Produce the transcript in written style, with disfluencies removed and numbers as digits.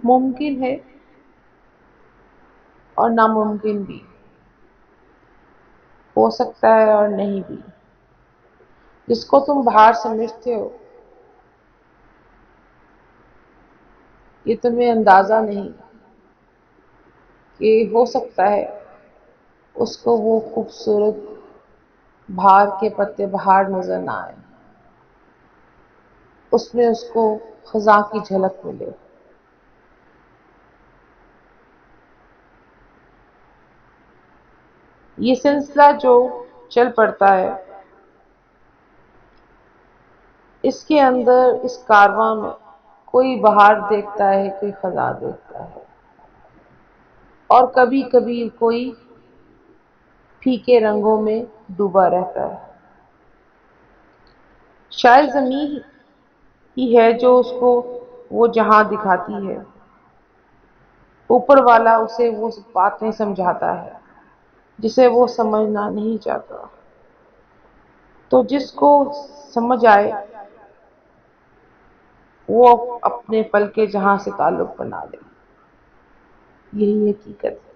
ممکن ہے اور ناممکن بھی، ہو سکتا ہے اور نہیں بھی۔ جس کو تم باہر سمجھتے ہو، یہ تمہیں اندازہ نہیں کہ ہو سکتا ہے اس کو وہ خوبصورت بہار کے پتے باہر نظر نہ آئے، اس میں اس کو خزاں کی جھلک ملے۔ یہ سلسلہ جو چل پڑتا ہے، اس کے اندر اس کارواں میں کوئی بہار دیکھتا ہے، کوئی خزاں دیکھتا ہے، اور کبھی کبھی کوئی پھیکے رنگوں میں ڈوبا رہتا ہے۔ شاید زمین ہی ہے جو اس کو وہ جہاں دکھاتی ہے، اوپر والا اسے وہ باتیں سمجھاتا ہے جسے وہ سمجھنا نہیں چاہتا، تو جس کو سمجھ آئے وہ اپنے پل کے جہاں سے تعلق بنا لے۔ یہی حقیقت ہے۔